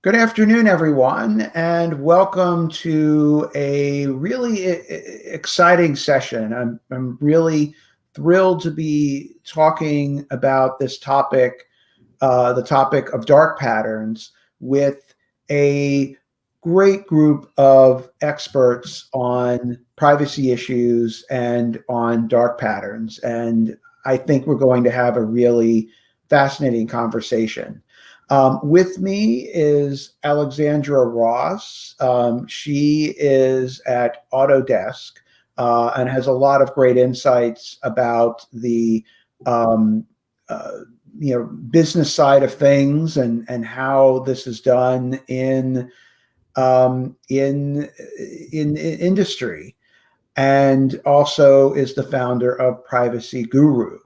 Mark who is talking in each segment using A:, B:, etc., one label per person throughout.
A: Good afternoon, everyone, and welcome to a really exciting session. I'm really thrilled to be talking about this topic, the topic of dark patterns, with a great group of experts on privacy issues and on dark patterns. And I think we're going to have a really fascinating conversation. With me is Alexandra Ross. She is at Autodesk and has a lot of great insights about the um, business side of things and how this is done in industry, and also is the founder of Privacy Guru.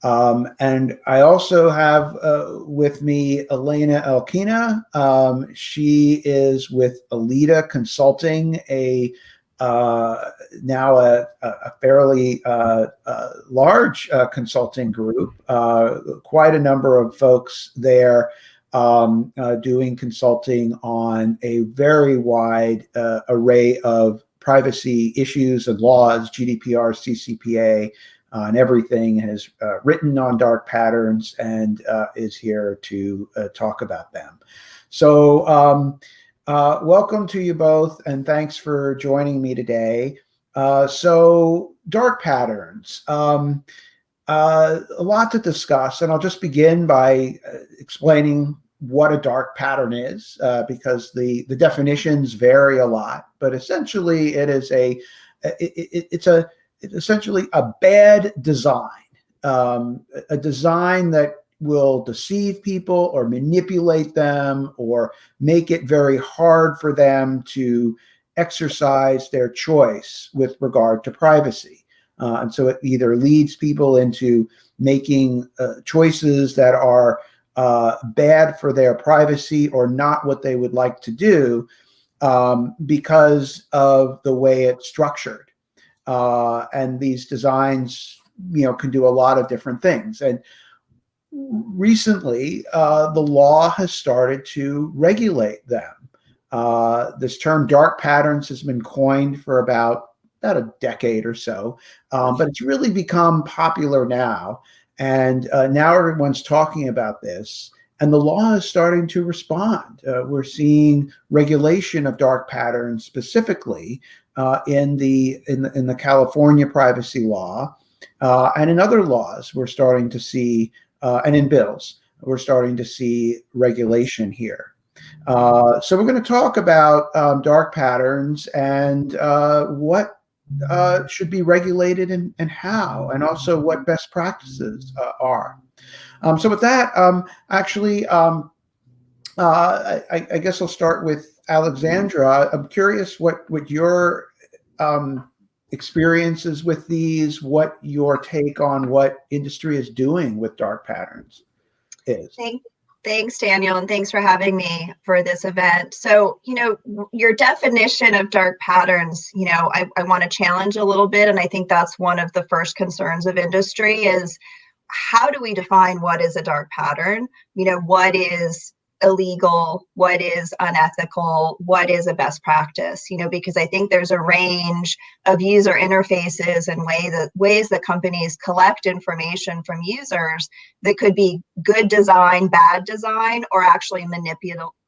A: And I also have with me Elena Elkina. She is with Aleada Consulting, now a fairly large consulting group. Quite a number of folks there doing consulting on a very wide array of privacy issues and laws, GDPR, CCPA, and everything, has written on dark patterns and is here to talk about them. So welcome to you both, and thanks for joining me today. So dark patterns, a lot to discuss, and I'll just begin by explaining what a dark pattern is, because the definitions vary a lot, but essentially it's essentially a bad design, a design that will deceive people or manipulate them or make it very hard for them to exercise their choice with regard to privacy. And so it either leads people into making choices that are bad for their privacy or not what they would like to do because of the way it's structured. And these designs, can do a lot of different things. And recently, the law has started to regulate them. This term dark patterns has been coined for about a decade or so, but it's really become popular now. And now everyone's talking about this, and the law is starting to respond. We're seeing regulation of dark patterns specifically in the California privacy law, and in other laws. We're starting to see, and in bills, we're starting to see regulation here. So we're going to talk about dark patterns and what should be regulated and how, and also what best practices are. So with that, I guess I'll start with Alexandra. I'm curious what your experiences with these, what your take on what industry is doing with dark patterns is.
B: Thanks, Daniel, and thanks for having me for this event. So, your definition of dark patterns, I want to challenge a little bit, and I think that's one of the first concerns of industry is how do we define what is a dark pattern? What is illegal, what is unethical, what is a best practice, because I think there's a range of user interfaces and ways that companies collect information from users that could be good design, bad design, or actually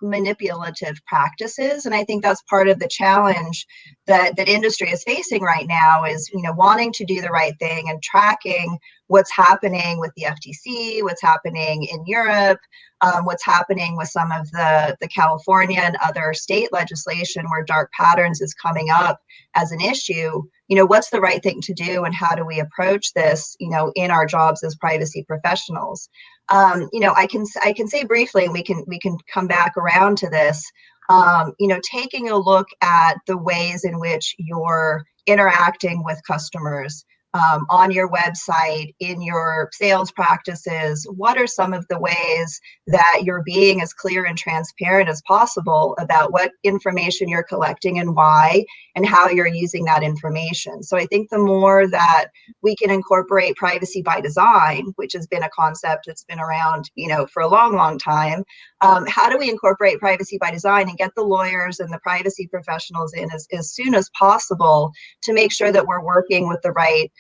B: manipulative practices. And I think that's part of the challenge that industry is facing right now is, wanting to do the right thing and tracking what's happening with the FTC, what's happening in Europe, what's happening with some of the California and other state legislation where dark patterns is coming up as an issue. What's the right thing to do and how do we approach this, in our jobs as privacy professionals? I can say briefly, and we can come back around to this, taking a look at the ways in which you're interacting with customers, on your website, in your sales practices? What are some of the ways that you're being as clear and transparent as possible about what information you're collecting and why, and how you're using that information? So I think the more that we can incorporate privacy by design, which has been a concept that's been around, for a long, long time, how do we incorporate privacy by design and get the lawyers and the privacy professionals in as soon as possible to make sure that we're working with the right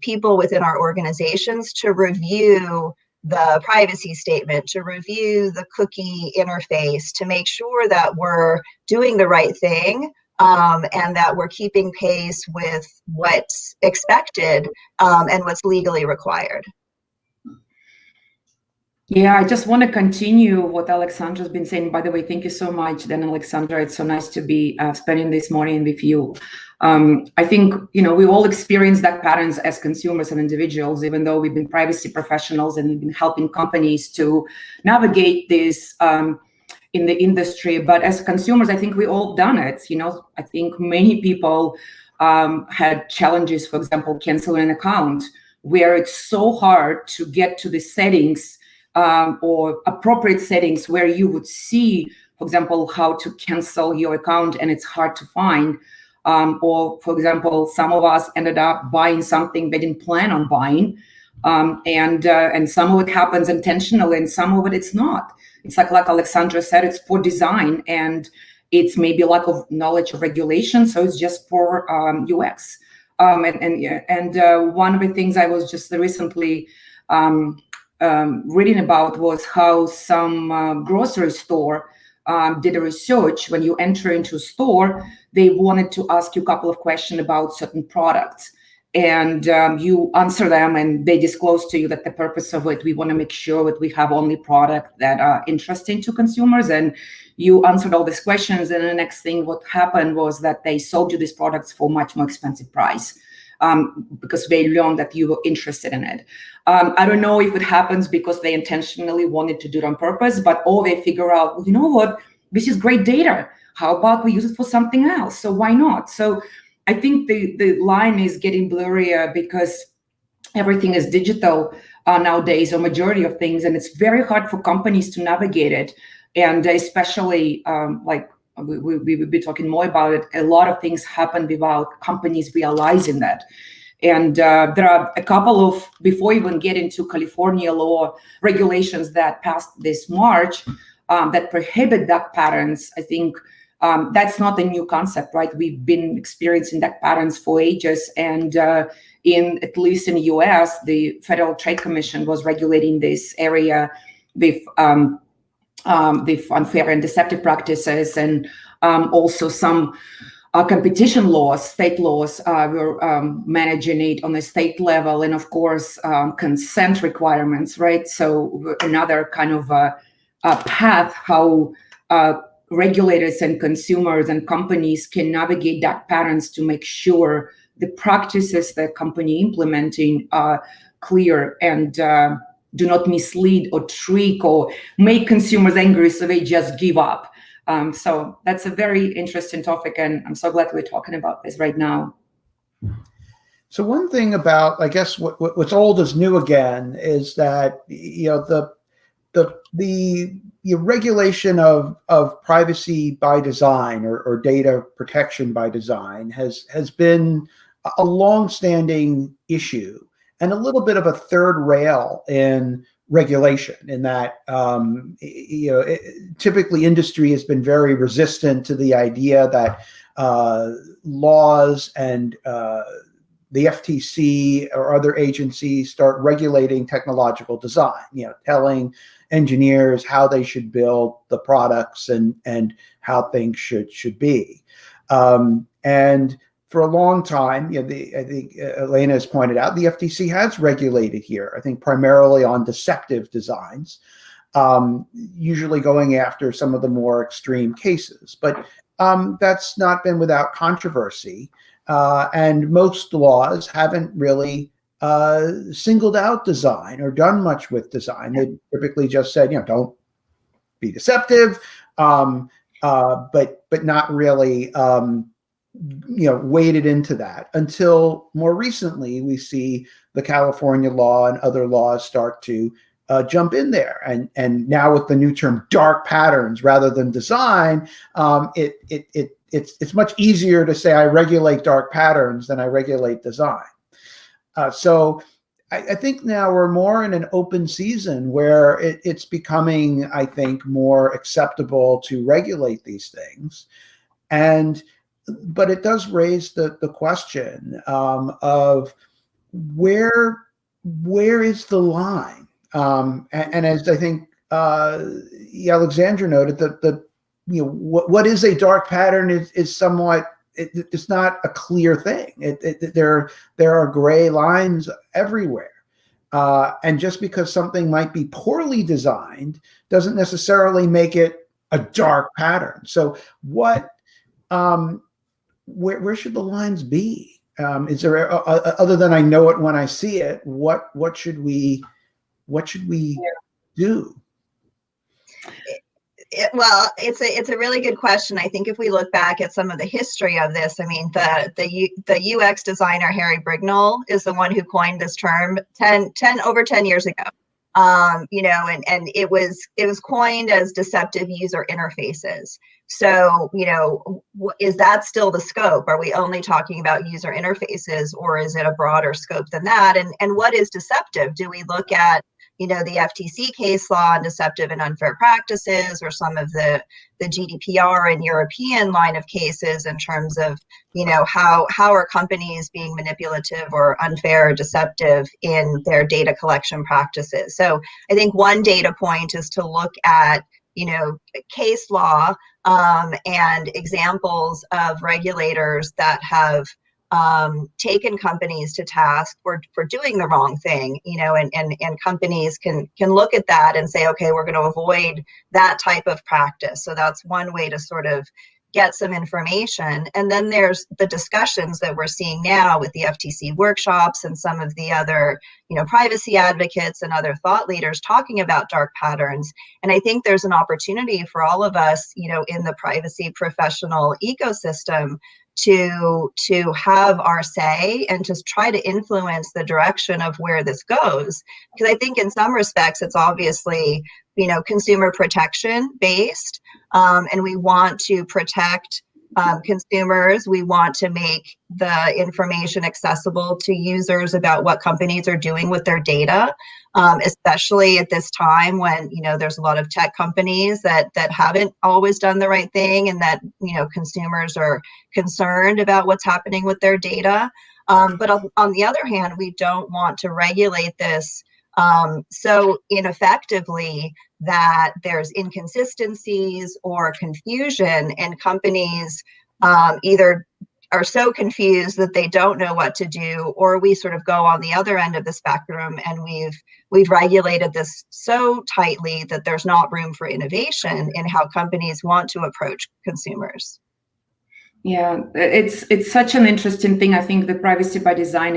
B: people within our organizations to review the privacy statement, to review the cookie interface, to make sure that we're doing the right thing, and that we're keeping pace with what's expected and what's legally required.
C: Yeah, I just want to continue what Alexandra's been saying. By the way, thank you so much, then, Alexandra. It's so nice to be spending this morning with you. I think, we all experience that patterns as consumers and individuals, even though we've been privacy professionals and we've been helping companies to navigate this in the industry. But as consumers, I think we all done it. I think many people had challenges, for example, canceling an account, where it's so hard to get to the settings or appropriate settings where you would see, for example, how to cancel your account, and it's hard to find. Or, for example, some of us ended up buying something they didn't plan on buying, and some of it happens intentionally, and some of it it's not. It's like Alexandra said, it's poor design, and it's maybe lack of knowledge of regulation, so it's just poor UX. And one of the things I was just recently reading about was how some grocery store did a research. When you enter into a store, they wanted to ask you a couple of questions about certain products, and you answer them, and they disclose to you that the purpose of it, we want to make sure that we have only products that are interesting to consumers. And you answered all these questions, and the next thing what happened was that they sold you these products for much more expensive price. Because they learned that you were interested in it. I don't know if it happens because they intentionally wanted to do it on purpose, or they figure out, well, you know what, this is great data. How about we use it for something else? So why not? So I think the line is getting blurrier because everything is digital nowadays, or majority of things, and it's very hard for companies to navigate it. And especially we will be talking more about it. A lot of things happen without companies realizing that. And there are a couple of, before even get into California law regulations that passed this March that prohibit dark patterns. I think that's not a new concept, right? We've been experiencing dark patterns for ages. And at least in the US, the Federal Trade Commission was regulating this area with unfair and deceptive practices, and also some competition laws, state laws were managing it on a state level, and of course consent requirements, right? So another kind of a path how regulators and consumers and companies can navigate dark patterns to make sure the practices that company implementing are clear and do not mislead or trick or make consumers angry so they just give up. So that's a very interesting topic, and I'm so glad we're talking about this right now.
A: So one thing about, I guess, what's old is new again is that the regulation of privacy by design or data protection by design has been a long-standing issue, and a little bit of a third rail in regulation, in that typically industry has been very resistant to the idea that laws and the FTC or other agencies start regulating technological design, telling engineers how they should build the products and how things should be. And for a long time, I think Elena has pointed out, the FTC has regulated here, I think primarily on deceptive designs, usually going after some of the more extreme cases. But that's not been without controversy. And most laws haven't really singled out design or done much with design. They typically just said, don't be deceptive, but not really waded into that until more recently we see the California law and other laws start to jump in there. And now with the new term dark patterns rather than design, it's much easier to say I regulate dark patterns than I regulate design. So I think now we're more in an open season where it's becoming, I think, more acceptable to regulate these things. But it does raise the question of where is the line? And as I think Alexandra noted, what is a dark pattern is somewhat, it's not a clear thing. There are gray lines everywhere. And just because something might be poorly designed doesn't necessarily make it a dark pattern. So where should the lines be? Is there, other than I know it when I see it, what should we do?
B: Well, it's a really good question. I think if we look back at some of the history of this, I mean, the UX designer Harry Brignall is the one who coined this term over 10 years ago. And it was coined as deceptive user interfaces. So, is that still the scope? Are we only talking about user interfaces, or is it a broader scope than that? And what is deceptive? Do we look at the FTC case law on deceptive and unfair practices, or some of the GDPR and European line of cases in terms of, how are companies being manipulative or unfair or deceptive in their data collection practices? So I think one data point is to look at, case law and examples of regulators that have taken companies to task for doing the wrong thing, and companies can look at that and say, okay, we're going to avoid that type of practice. So that's one way to sort of get some information. And then there's the discussions that we're seeing now with the FTC workshops and some of the other, privacy advocates and other thought leaders talking about dark patterns. And I think there's an opportunity for all of us, in the privacy professional ecosystem to have our say and to try to influence the direction of where this goes. Because I think in some respects, it's obviously, consumer protection based, and we want to protect consumers. We want to make the information accessible to users about what companies are doing with their data, especially at this time when, there's a lot of tech companies that haven't always done the right thing, and that, consumers are concerned about what's happening with their data. But on the other hand, we don't want to regulate this so ineffectively that there's inconsistencies or confusion, and companies either are so confused that they don't know what to do, or we sort of go on the other end of the spectrum and we've regulated this so tightly that there's not room for innovation in how companies want to approach consumers.
C: Yeah, it's such an interesting thing. I think the privacy by design,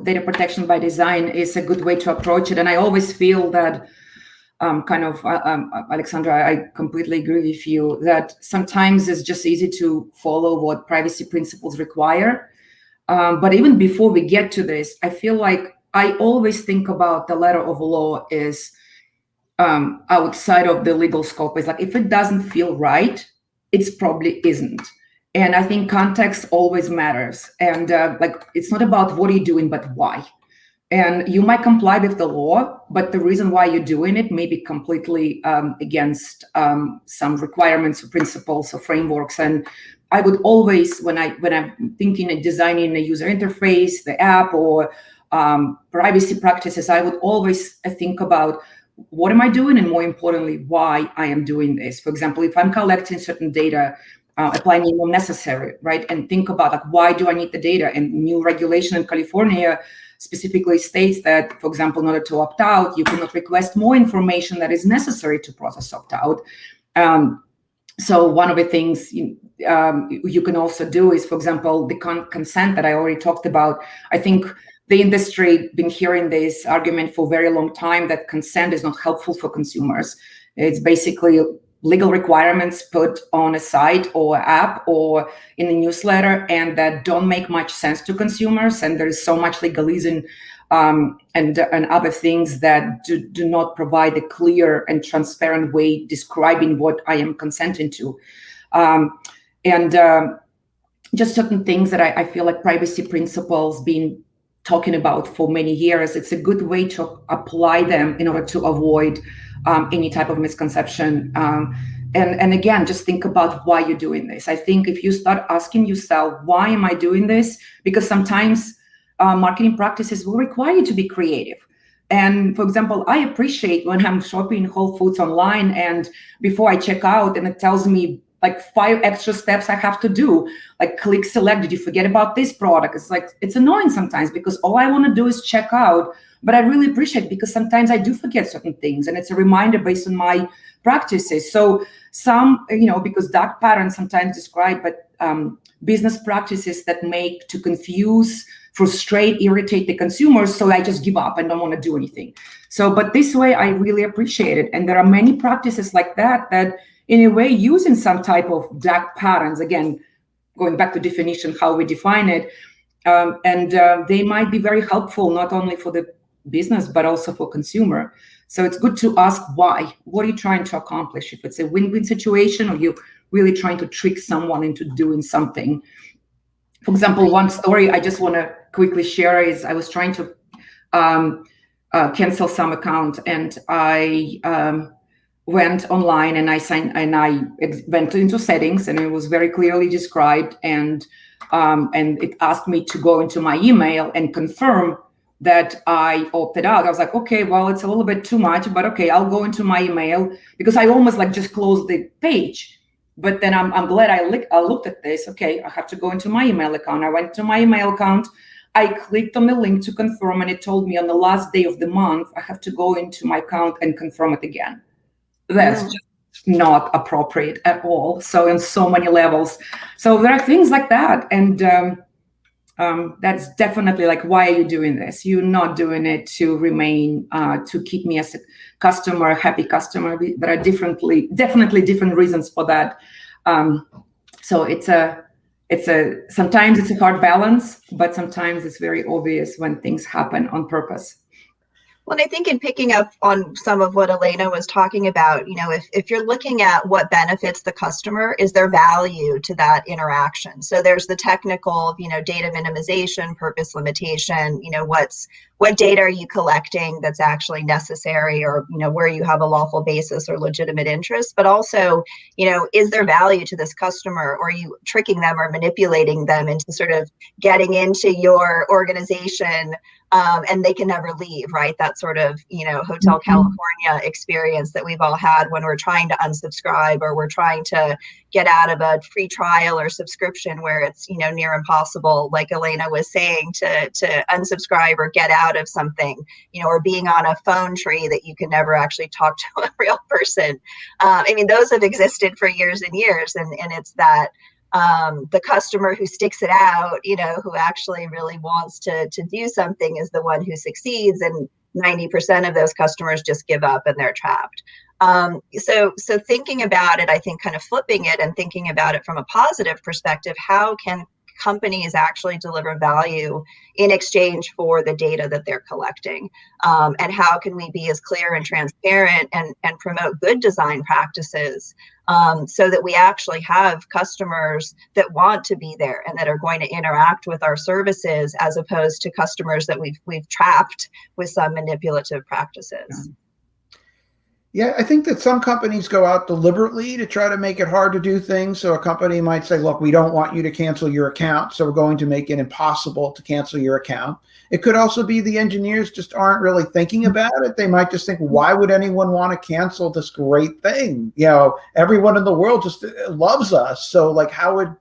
C: data protection by design is a good way to approach it. And I always feel that Alexandra, I completely agree with you that sometimes it's just easy to follow what privacy principles require. But even before we get to this, I feel like I always think about the letter of law is outside of the legal scope. It's like, if it doesn't feel right, it's probably isn't. And I think context always matters. And it's not about what are you doing, but why. And you might comply with the law, but the reason why you're doing it may be completely against some requirements or principles or frameworks. And I would always, when I'm thinking of designing a user interface, the app, or privacy practices, I would always think about what am I doing, and more importantly, why I am doing this. For example, if I'm collecting certain data, apply minimum necessary, right? And think about why do I need the data? And new regulation in California specifically states that, for example, in order to opt out, you cannot request more information that is necessary to process opt out. So one of the things you can also do is, for example, the consent that I already talked about. I think the industry been hearing this argument for a very long time that consent is not helpful for consumers. It's basically legal requirements put on a site or app or in a newsletter, and that don't make much sense to consumers. And there is so much legalism and other things that do not provide a clear and transparent way describing what I am consenting to. Just certain things that I feel like privacy principles been talking about for many years. It's a good way to apply them in order to avoid any type of misconception. And again, just think about why you're doing this. I think if you start asking yourself, why am I doing this? Because sometimes marketing practices will require you to be creative. And for example, I appreciate when I'm shopping Whole Foods online and before I check out and it tells me like 5 extra steps I have to do, like click select, did you forget about this product? It's like, it's annoying sometimes because all I want to do is check out, but I really appreciate it because sometimes I do forget certain things and it's a reminder based on my practices. So some, because dark patterns sometimes describe, but business practices that make to confuse, frustrate, irritate the consumers. So I just give up and don't want to do anything. So, but this way I really appreciate it. And there are many practices like that in a way using some type of dark patterns, again, going back to definition, how we define it. They might be very helpful, not only for the business, but also for consumer. So it's good to ask why. What are you trying to accomplish? If it's a win-win situation or you're really trying to trick someone into doing something. For example, one story I just want to quickly share is I was trying to cancel some account, and I went online and I went into settings, and it was very clearly described, and it asked me to go into my email and confirm that I opted out. I was like, okay, well, it's a little bit too much, but okay, I'll go into my email, because I almost like just closed the page. But then I'm glad I looked at this. Okay, I have to go into my email account. I went to my email account. I clicked on the link to confirm, and it told me on the last day of the month, I have to go into my account and confirm it again. That's just not appropriate at all. So in so many levels. So there are things like that. And that's definitely like, why are you doing this? You're not doing it to remain, to keep me as a customer, a happy customer. There are definitely different reasons for that. So sometimes it's a hard balance, but sometimes it's very obvious when things happen on purpose.
B: Well, and I think in picking up on some of what Elena was talking about, if you're looking at what benefits the customer, is there value to that interaction? So there's the technical, data minimization, purpose limitation, what data are you collecting that's actually necessary, or, where you have a lawful basis or legitimate interest, but also, is there value to this customer, or are you tricking them or manipulating them into sort of getting into your organization and they can never leave, right? That sort of, Hotel California experience that we've all had when we're trying to unsubscribe, or we're trying to get out of a free trial or subscription where it's, near impossible, like Elena was saying, to unsubscribe or get out of something, or being on a phone tree that you can never actually talk to a real person. Those have existed for years and years, and it's that the customer who sticks it out, who actually really wants to do something, is the one who succeeds, and 90% of those customers just give up and they're trapped. So thinking about it, I think kind of flipping it and thinking about it from a positive perspective, how can companies actually deliver value in exchange for the data that they're collecting? And how can we be as clear and transparent and promote good design practices so that we actually have customers that want to be there and that are going to interact with our services, as opposed to customers that we've trapped with some manipulative practices?
A: Yeah, I think that some companies go out deliberately to try to make it hard to do things. So a company might say, look, we don't want you to cancel your account, so we're going to make it impossible to cancel your account. It could also be the engineers just aren't really thinking about it. They might just think, why would anyone want to cancel this great thing? Everyone in the world just loves us. So like,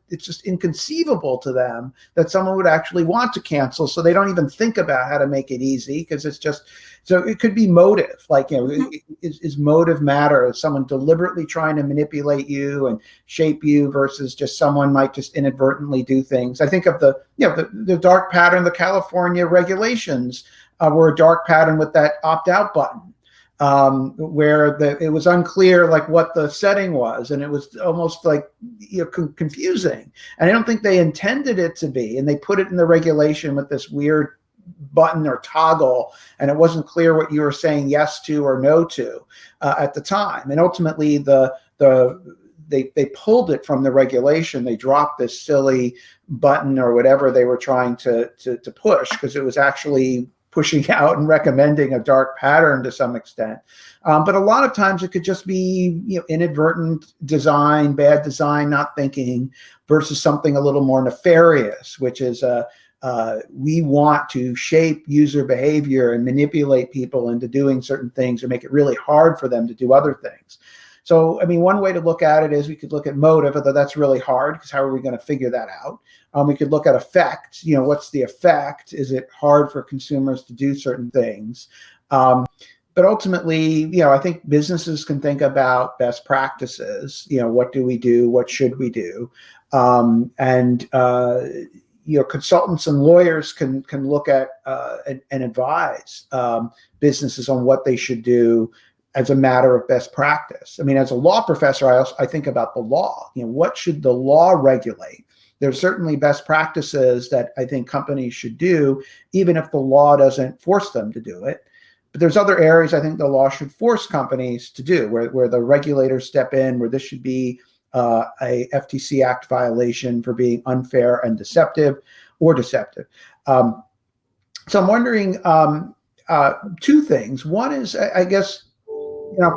A: it's just inconceivable to them that someone would actually want to cancel. So they don't even think about how to make it easy, because it's just, so it could be motive, like, is motive matter? Is someone deliberately trying to manipulate you and shape you, versus just someone might just inadvertently do things? I think of the dark pattern, the California regulations were a dark pattern with that opt-out button. where it was unclear like what the setting was, and it was almost like confusing. And I don't think they intended it to be, and they put it in the regulation with this weird button or toggle, and it wasn't clear what you were saying yes to or no to at the time. And ultimately, they pulled it from the regulation. They dropped this silly button or whatever they were trying to push, because it was actually pushing out and recommending a dark pattern to some extent. But a lot of times it could just be inadvertent design, bad design, not thinking, versus something a little more nefarious, which is we want to shape user behavior and manipulate people into doing certain things or make it really hard for them to do other things. So, I mean, one way to look at it is we could look at motive, although that's really hard, because how are we going to figure that out? We could look at effect. What's the effect? Is it hard for consumers to do certain things? But ultimately, I think businesses can think about best practices. What do we do? What should we do? And consultants and lawyers can look at and advise businesses on what they should do as a matter of best practice. I mean, as a law professor, I think about the law. What should the law regulate? There's certainly best practices that I think companies should do, even if the law doesn't force them to do it. But there's other areas I think the law should force companies to do, where the regulators step in, where this should be a FTC Act violation for being unfair and deceptive. So I'm wondering two things. One is, I guess,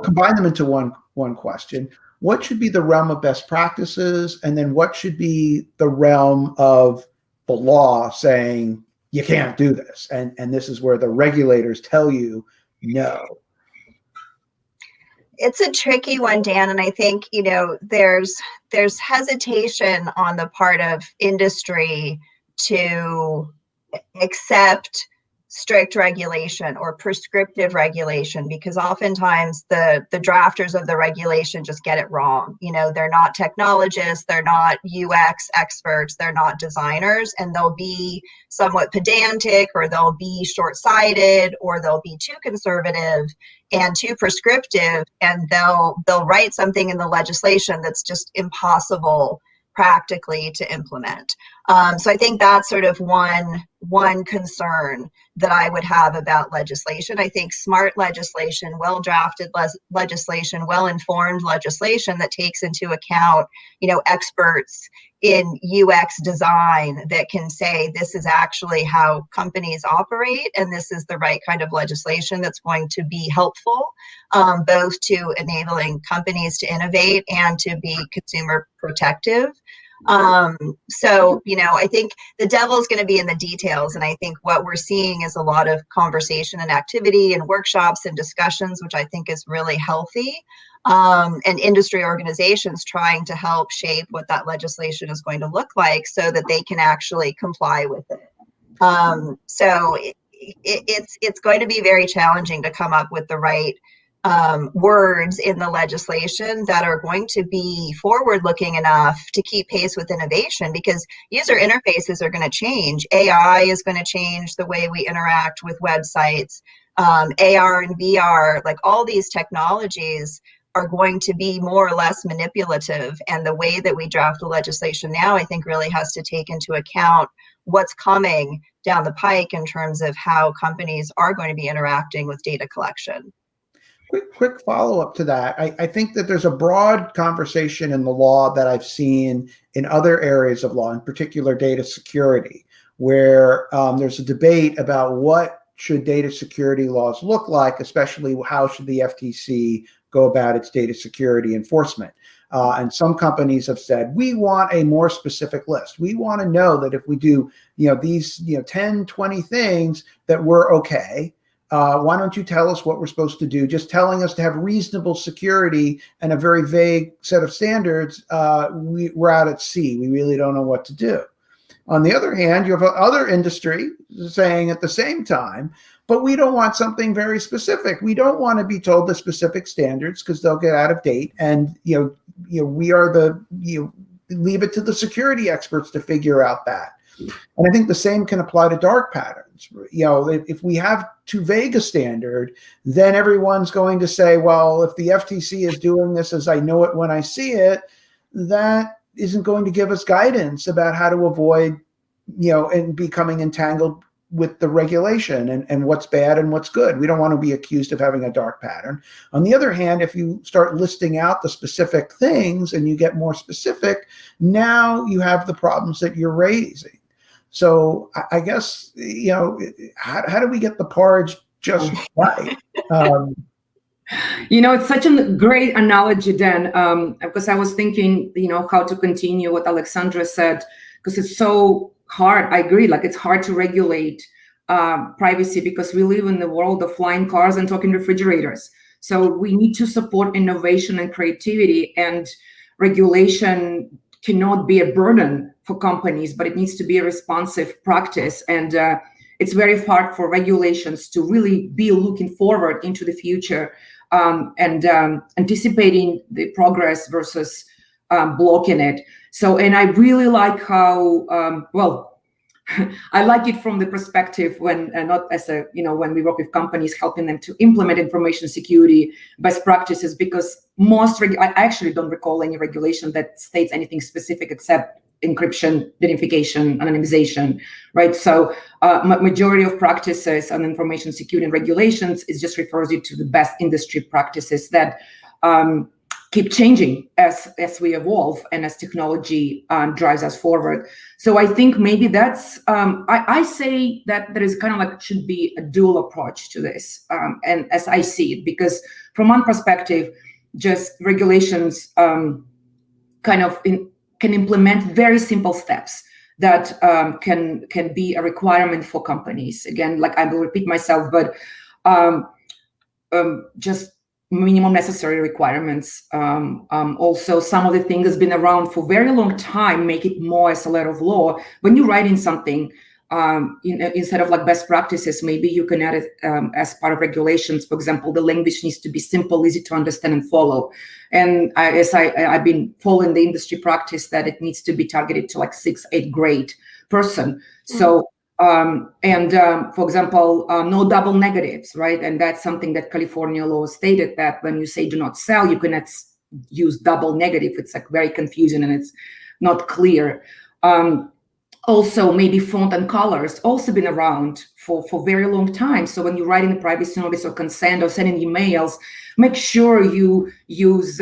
A: combine them into one question. What should be the realm of best practices, and then what should be the realm of the law saying you can't do this, and this is where the regulators tell you no?
B: It's a tricky one, Dan, and I think there's hesitation on the part of industry to accept strict regulation or prescriptive regulation, because oftentimes the drafters of the regulation just get it wrong. They're not technologists, they're not UX experts, they're not designers, and they'll be somewhat pedantic, or they'll be short-sighted, or they'll be too conservative and too prescriptive, and they'll write something in the legislation that's just impossible practically to implement. So I think that's sort of one concern that I would have about legislation. I think smart legislation, well-drafted legislation, well-informed legislation that takes into account, experts in UX design that can say this is actually how companies operate, and this is the right kind of legislation that's going to be helpful, both to enabling companies to innovate and to be consumer protective. So, I think the devil's going to be in the details. And I think what we're seeing is a lot of conversation and activity and workshops and discussions, which I think is really healthy. And industry organizations trying to help shape what that legislation is going to look like so that they can actually comply with it. So it's going to be very challenging to come up with the right words in the legislation that are going to be forward-looking enough to keep pace with innovation, because user interfaces are going to change. AI is going to change the way we interact with websites. AR and VR, like all these technologies are going to be more or less manipulative. And the way that we draft the legislation now, I think, really has to take into account what's coming down the pike in terms of how companies are going to be interacting with data collection.
A: Quick follow-up to that. I think that there's a broad conversation in the law that I've seen in other areas of law, in particular data security, where there's a debate about what should data security laws look like, especially how should the FTC go about its data security enforcement. And some companies have said, we want a more specific list. We want to know that if we do these 10, 20 things that we're okay. Why don't you tell us what we're supposed to do? Just telling us to have reasonable security and a very vague set of standards, we're out at sea. We really don't know what to do. On the other hand, you have other industry saying at the same time, but we don't want something very specific. We don't want to be told the specific standards because they'll get out of date. And we are leave it to the security experts to figure out that. And I think the same can apply to dark patterns. If we have too vague a standard, then everyone's going to say, well, if the FTC is doing this as I know it when I see it, that isn't going to give us guidance about how to avoid, and becoming entangled with the regulation and what's bad and what's good. We don't want to be accused of having a dark pattern. On the other hand, if you start listing out the specific things and you get more specific, now you have the problems that you're raising. So I guess, how do we get the porridge just right?
C: It's such a great analogy, Dan, because I was thinking, how to continue what Alexandra said, because it's so hard. I agree, it's hard to regulate privacy because we live in the world of flying cars and talking refrigerators. So we need to support innovation and creativity, and regulation cannot be a burden for companies, but it needs to be a responsive practice. And it's very hard for regulations to really be looking forward into the future and anticipating the progress versus blocking it. So, and I really like how, I like it from the perspective when not as a, when we work with companies, helping them to implement information security best practices, because I actually don't recall any regulation that states anything specific except encryption, identification, anonymization, right? So majority of practices on information security and regulations is just refers you to the best industry practices that keep changing as we evolve and as technology drives us forward. So I think maybe that's, I say that there is kind of should be a dual approach to this. And as I see it, because from one perspective, just regulations can implement very simple steps that can be a requirement for companies. Again, I will repeat myself, but just minimum necessary requirements. Also, some of the things that's been around for a very long time make it more as a letter of law. When you write in something, instead of best practices, maybe you can add it as part of regulations. For example, the language needs to be simple, easy to understand and follow. And I've been following the industry practice that it needs to be targeted to 6th, 8th grade person. Mm-hmm. So, for example, no double negatives, right? And that's something that California law stated, that when you say do not sell, you cannot use double negative. It's very confusing and it's not clear. Also, maybe font and colors also been around for very long time. So when you're writing a privacy notice or consent or sending emails, make sure you use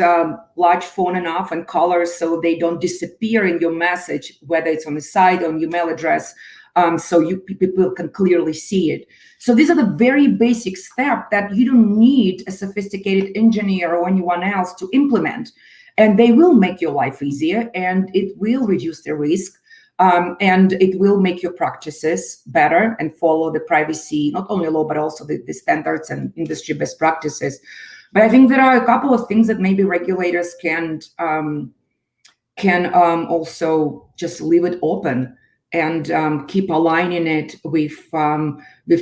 C: large font enough and colors so they don't disappear in your message, whether it's on the site or on your email address, so people can clearly see it. So these are the very basic steps that you don't need a sophisticated engineer or anyone else to implement. And they will make your life easier, and it will reduce the risk. And it will make your practices better and follow the privacy, not only law, but also the standards and industry best practices. But I think there are a couple of things that maybe regulators can also just leave it open and keep aligning it with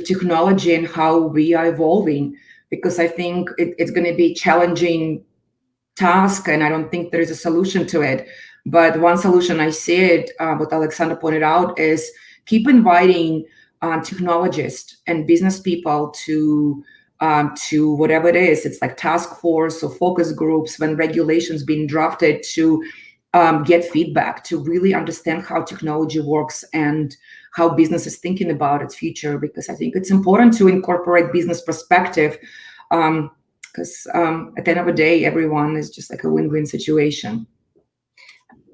C: technology and how we are evolving. Because I think it's going to be a challenging task, and I don't think there is a solution to it. But one solution I see it, what Alexandra pointed out, is keep inviting technologists and business people to whatever it is. It's task force or focus groups when regulations being drafted, to get feedback, to really understand how technology works and how business is thinking about its future. Because I think it's important to incorporate business perspective, because at the end of the day, everyone is just a win-win situation.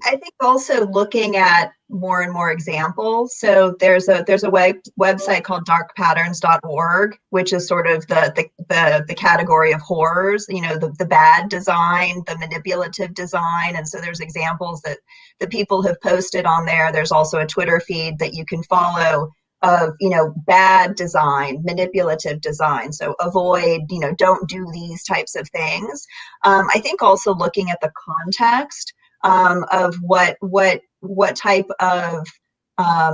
B: I think also looking at more and more examples. So there's a website called darkpatterns.org, which is sort of the category of horrors, the bad design, the manipulative design. And so there's examples that the people have posted on there. There's also a Twitter feed that you can follow of, bad design, manipulative design. So avoid, don't do these types of things. I think also looking at the context of what type of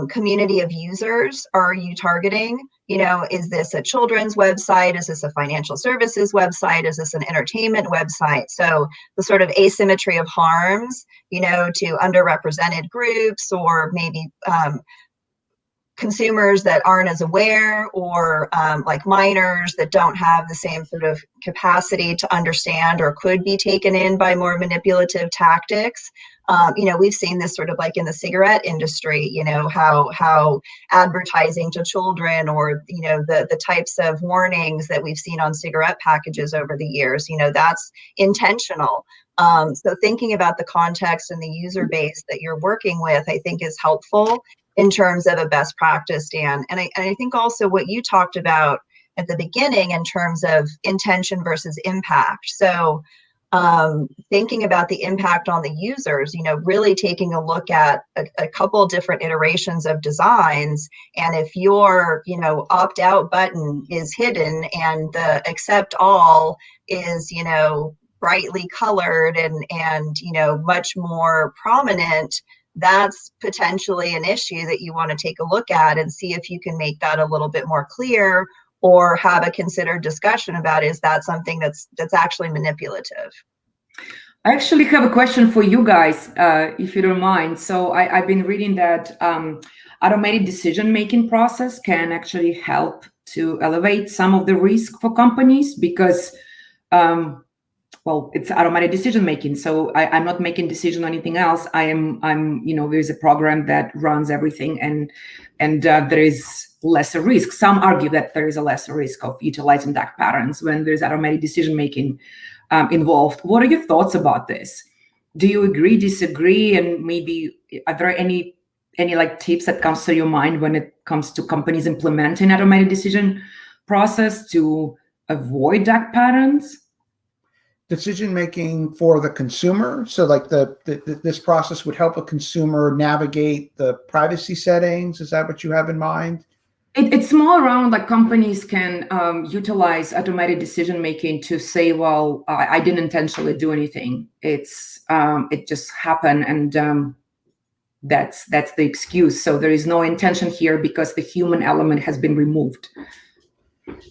B: community of users are you targeting? Is this a children's website? Is this a financial services website? Is this an entertainment website? So the sort of asymmetry of harms, to underrepresented groups, or maybe consumers that aren't as aware, or like minors that don't have the same sort of capacity to understand or could be taken in by more manipulative tactics. We've seen this sort of like in the cigarette industry, how advertising to children, or, the types of warnings that we've seen on cigarette packages over the years, that's intentional. So thinking about the context and the user base that you're working with, I think is helpful in terms of a best practice, Dan. And I think also what you talked about at the beginning in terms of intention versus impact. So thinking about the impact on the users, really taking a look at a couple different iterations of designs. And if your, opt out button is hidden and the accept all is, brightly colored and much more prominent, that's potentially an issue that you want to take a look at and see if you can make that a little bit more clear, or have a considered discussion about, is that something that's actually manipulative?
C: I actually have a question for you guys, if you don't mind. So I've been reading that automated decision-making process can actually help to elevate some of the risk for companies, because well, it's automated decision making. So I'm not making decision on anything else. I'm there's a program that runs everything, and there is lesser risk. Some argue that there is a lesser risk of utilizing dark patterns when there's automated decision making involved. What are your thoughts about this? Do you agree, disagree, and maybe are there any like tips that comes to your mind when it comes to companies implementing automated decision process to avoid dark patterns?
A: Decision making for the consumer. So like this process would help a consumer navigate the privacy settings. Is that what you have in mind?
C: It's more around like companies can utilize automated decision making to say, well, I didn't intentionally do anything. It just happened, and that's the excuse. So there is no intention here because the human element has been removed.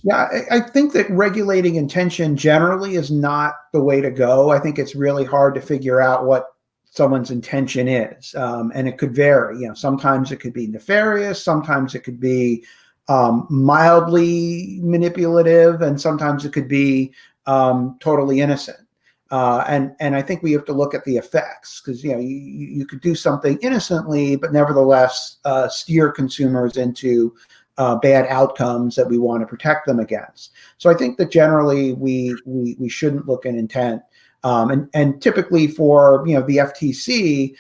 A: Yeah, I think that regulating intention generally is not the way to go. I think it's really hard to figure out what someone's intention is, and it could vary. Sometimes it could be nefarious, sometimes it could be mildly manipulative, and sometimes it could be totally innocent. And I think we have to look at the effects, because you could do something innocently, but nevertheless steer consumers into bad outcomes that we want to protect them against. So I think that generally we shouldn't look at intent. And typically for the FTC,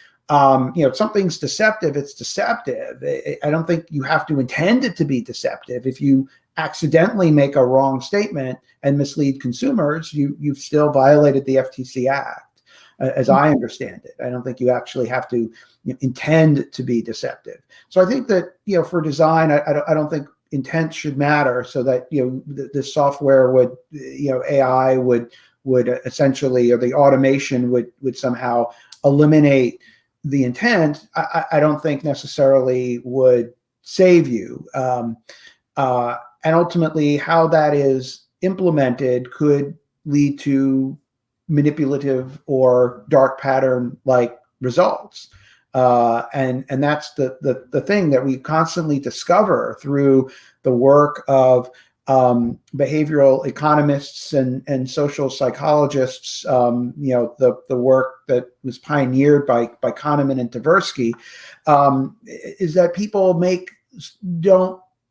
A: if something's deceptive, it's deceptive. I don't think you have to intend it to be deceptive. If you accidentally make a wrong statement and mislead consumers, you've still violated the FTC Act, as I understand it. I don't think you actually have to intend to be deceptive. So I think that for design, I don't think intent should matter, so that the software would AI would essentially, or the automation would somehow eliminate the intent. I don't think necessarily would save you. And ultimately, how that is implemented could lead to manipulative or dark pattern like results. And that's the thing that we constantly discover through the work of behavioral economists and social psychologists. The work that was pioneered by Kahneman and Tversky, is that people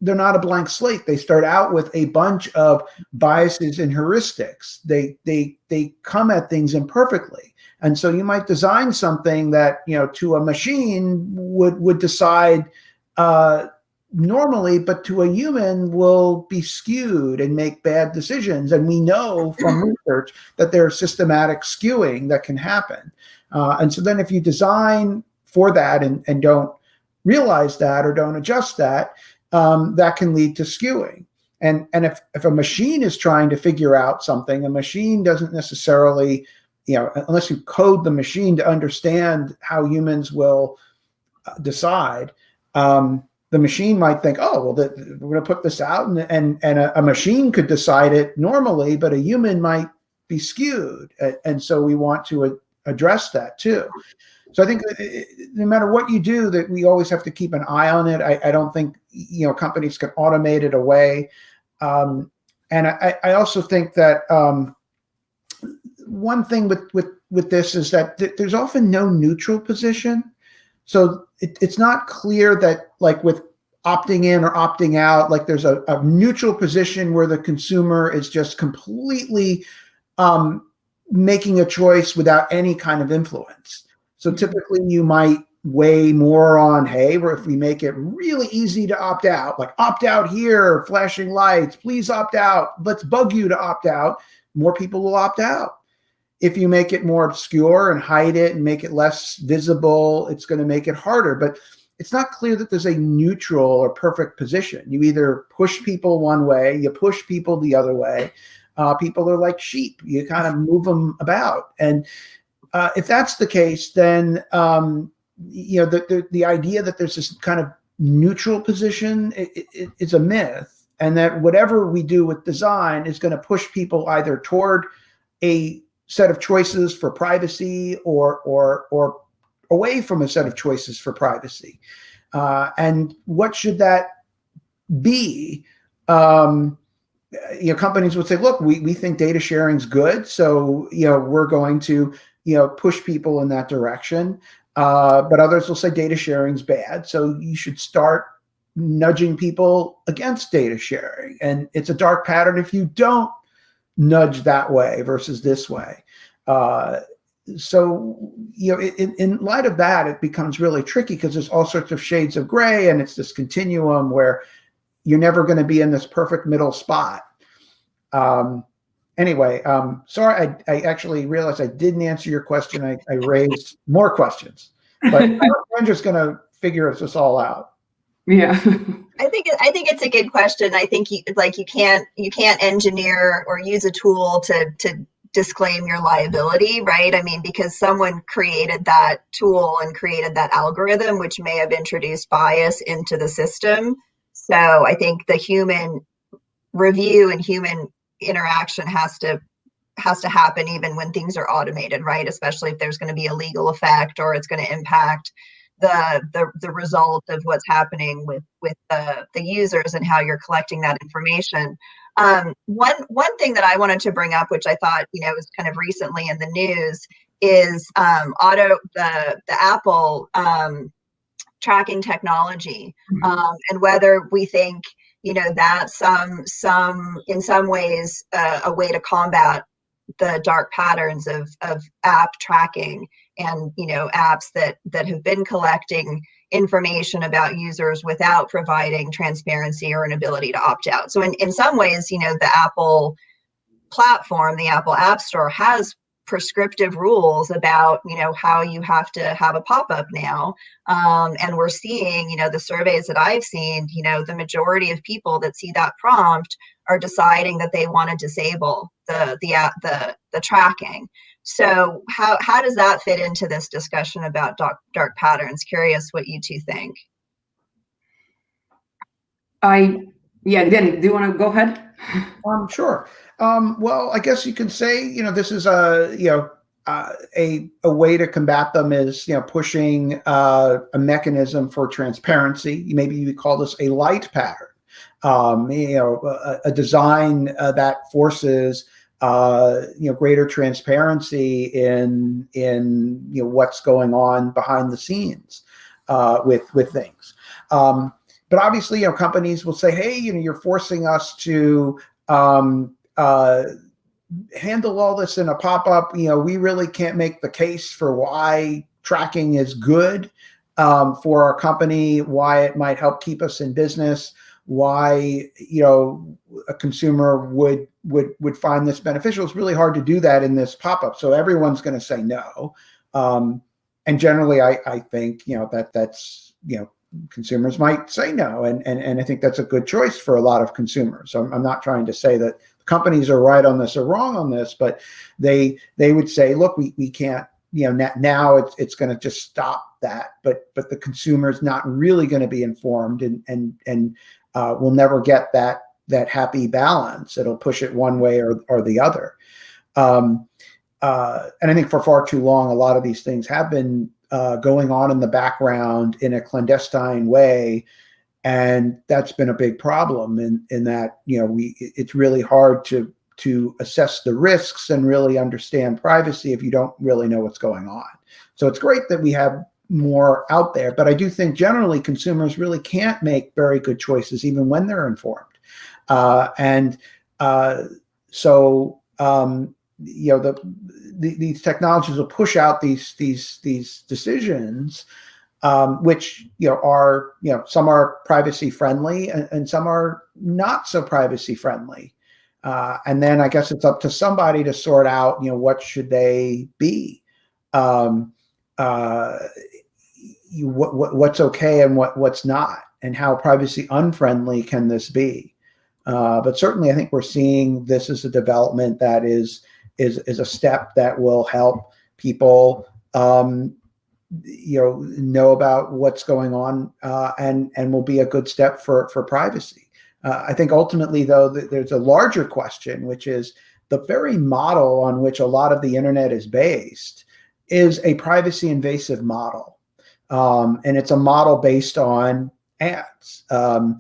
A: they're not a blank slate. They start out with a bunch of biases and heuristics. They come at things imperfectly. And so you might design something that, to a machine would decide normally, but to a human will be skewed and make bad decisions. And we know from research that there's systematic skewing that can happen. And so then if you design for that and don't realize that, or don't adjust that, that can lead to skewing. And if a machine is trying to figure out something, a machine doesn't necessarily, unless you code the machine to understand how humans will decide, the machine might think, oh, well, we're going to put this out, and a machine could decide it normally, but a human might be skewed. And so we want to address that too. So I think no matter what you do, that we always have to keep an eye on it. I don't think, companies can automate it away. And I also think that one thing with this is that there's often no neutral position. So it's not clear that, like, with opting in or opting out, like there's a neutral position where the consumer is just completely making a choice without any kind of influence. So typically you might weigh more on, hey, or if we make it really easy to opt out, like opt out here, flashing lights, please opt out, let's bug you to opt out, more people will opt out. If you make it more obscure and hide it and make it less visible, it's going to make it harder. But it's not clear that there's a neutral or perfect position. You either push people one way, you push people the other way. People are like sheep. You kind of move them about. And if that's the case, then the idea that there's this kind of neutral position is a myth, and that whatever we do with design is going to push people either toward a set of choices for privacy or away from a set of choices for privacy. And what should that be? Companies would say, look, we think data sharing is good, so we're going to push people in that direction. But others will say data sharing is bad, so you should start nudging people against data sharing. And it's a dark pattern if you don't nudge that way versus this way. So in light of that, it becomes really tricky because there's all sorts of shades of gray, and it's this continuum where you're never going to be in this perfect middle spot. Anyway, sorry, I actually realized I didn't answer your question. I raised more questions, but I'm just going to figure this all out.
C: Yeah.
B: I think it's a good question. I think you can't engineer or use a tool to disclaim your liability, right? I mean, because someone created that tool and created that algorithm, which may have introduced bias into the system. So I think the human review and human interaction has to happen even when things are automated, right? Especially if there's going to be a legal effect or it's going to impact the result of what's happening with the users and how you're collecting that information. One thing that I wanted to bring up, which I thought was kind of recently in the news, is the Apple tracking technology, and whether we think that's in some ways a way to combat the dark patterns of app tracking and apps that have been collecting information about users without providing transparency or an ability to opt out. So in some ways, the Apple platform, the Apple App Store, has prescriptive rules about how you have to have a pop-up now, and we're seeing the surveys that I've seen, the majority of people that see that prompt are deciding that they want to disable the tracking. So how does that fit into this discussion about dark patterns? Curious what you two think.
C: Then do you want to go ahead?
A: Sure. Well, I guess you can say, this is a way to combat them is, pushing a mechanism for transparency. Maybe you call this a light pattern, a design that forces, greater transparency in what's going on behind the scenes with things. But obviously, companies will say, hey, you're forcing us to handle all this in a pop-up. We really can't make the case for why tracking is good for our company, why it might help keep us in business, why a consumer would find this beneficial. It's really hard to do that in this pop-up. So everyone's going to say no. And generally, I think that's consumers might say no, and I think that's a good choice for a lot of consumers. So I'm not trying to say that companies are right on this or wrong on this, but they would say, look, we can't, now it's going to just stop that, but the consumer is not really going to be informed, and will never get that happy balance. It'll push it one way or the other. And I think for far too long, a lot of these things have been going on in the background in a clandestine way. And that's been a big problem in that, it's really hard to assess the risks and really understand privacy if you don't really know what's going on. So it's great that we have more out there, but I do think generally consumers really can't make very good choices even when they're informed. These technologies will push out these decisions, which are some are privacy friendly and some are not so privacy friendly. And then I guess it's up to somebody to sort out what should they be, what's okay and what's not, and how privacy unfriendly can this be. But certainly I think we're seeing this as a development that is a step that will help people know about what's going on, and will be a good step for privacy. I think ultimately, though, there's a larger question, which is the very model on which a lot of the internet is based is a privacy invasive model. And it's a model based on ads. For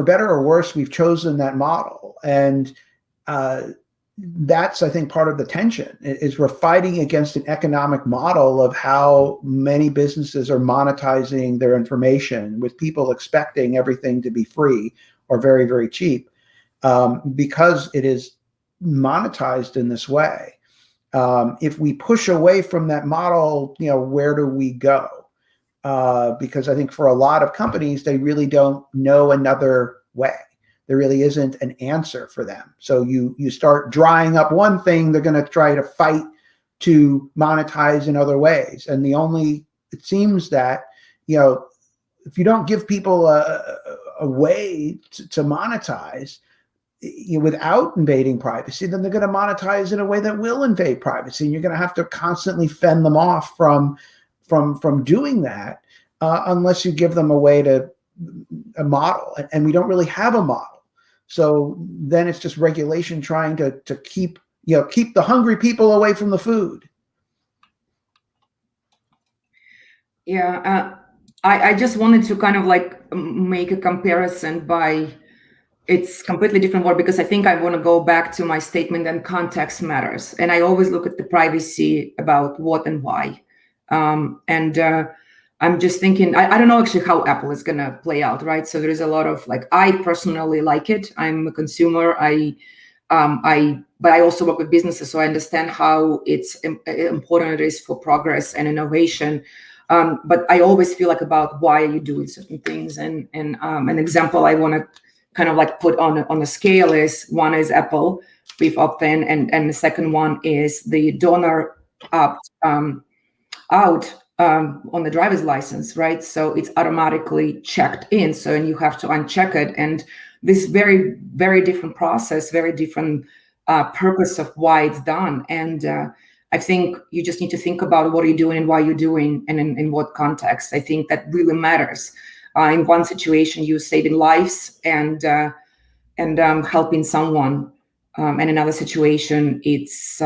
A: better or worse, we've chosen that model. And that's, I think, part of the tension is we're fighting against an economic model of how many businesses are monetizing their information, with people expecting everything to be free or very, very cheap, because it is monetized in this way. If we push away from that model, where do we go? Because I think for a lot of companies, they really don't know another way. There really isn't an answer for them. So you start drying up one thing, they're going to try to fight to monetize in other ways. And it seems that, if you don't give people a way to monetize without invading privacy, then they're going to monetize in a way that will invade privacy. And you're going to have to constantly fend them off from doing that, unless you give them a model. And we don't really have a model. So then it's just regulation trying to keep the hungry people away from the food.
C: Yeah, I just wanted to kind of make a comparison it's completely different word, because I think I want to go back to my statement that context matters. And I always look at the privacy about what and why. I'm just thinking, I don't know actually how Apple is going to play out, right? So there is a lot of I personally like it. I'm a consumer. But I also work with businesses, so I understand how important it is for progress and innovation. But I always feel about why are you doing certain things? And an example I want to kind of put on a scale is, one is Apple with opt-in, and the second one is the donor out on the driver's license, right? So it's automatically checked in. So, and you have to uncheck it. And this very, very different process, very different purpose of why it's done. And I think you just need to think about what are you doing and why you're doing, and in what context. I think that really matters. In one situation, you're saving lives and helping someone. And another situation, it's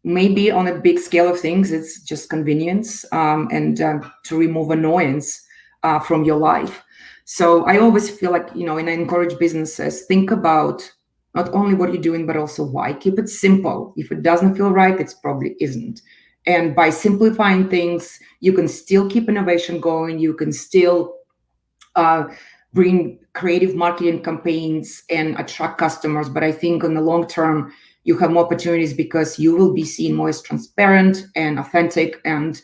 C: maybe on a big scale of things, it's just convenience and to remove annoyance from your life. So I always feel and I encourage businesses, think about not only what you're doing, but also why. Keep it simple. If it doesn't feel right, it probably isn't. And by simplifying things, you can still keep innovation going. You can still bring creative marketing campaigns and attract customers. But I think in the long term, you have more opportunities because you will be seen more as transparent and authentic, and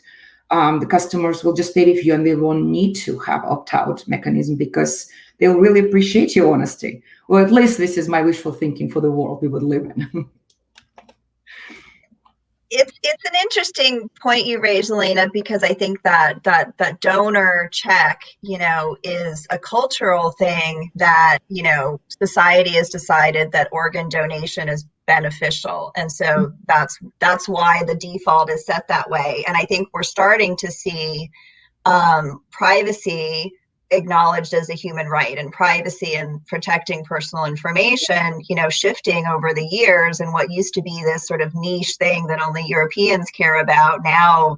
C: the customers will just stay with you, and they won't need to have opt-out mechanism because they'll really appreciate your honesty. Or at least this is my wishful thinking for the world we would live in.
B: It's an interesting point you raised, Elena, because I think that donor check, is a cultural thing that, society has decided that organ donation is beneficial. And so that's why the default is set that way. And I think we're starting to see privacy acknowledged as a human right, and privacy and protecting personal information, shifting over the years, and what used to be this sort of niche thing that only Europeans care about now,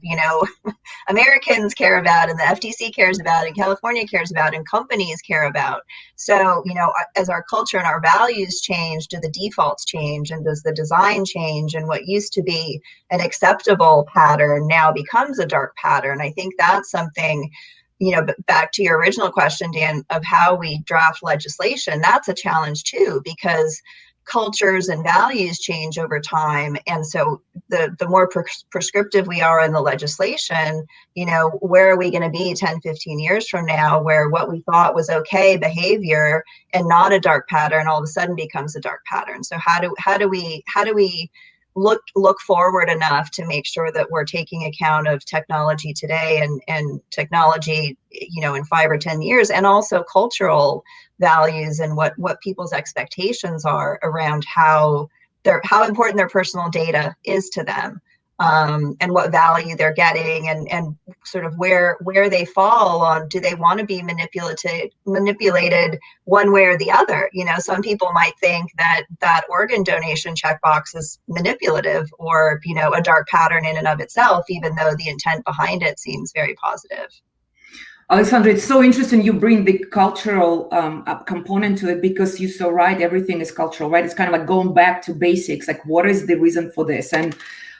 B: Americans care about, and the FTC cares about, and California cares about, and companies care about. So, as our culture and our values change, do the defaults change, and does the design change, and what used to be an acceptable pattern now becomes a dark pattern? I think that's something, back to your original question, Dan, of how we draft legislation, that's a challenge too, because cultures and values change over time. And so the more prescriptive we are in the legislation, where are we going to be 10, 15 years from now, where what we thought was okay behavior and not a dark pattern all of a sudden becomes a dark pattern? So how do we look forward enough to make sure that we're taking account of technology today and technology, in 5 or 10 years, and also cultural values and what people's expectations are around how important their personal data is to them, and what value they're getting, and sort of where they fall on, do they want to be manipulated one way or the other? Some people might think that organ donation checkbox is manipulative, or a dark pattern in and of itself, even though the intent behind it seems very positive.
C: Alexandra, it's so interesting you bring the cultural component to it, because you're so right, everything is cultural, right? It's kind of like going back to basics, like what is the reason for this? And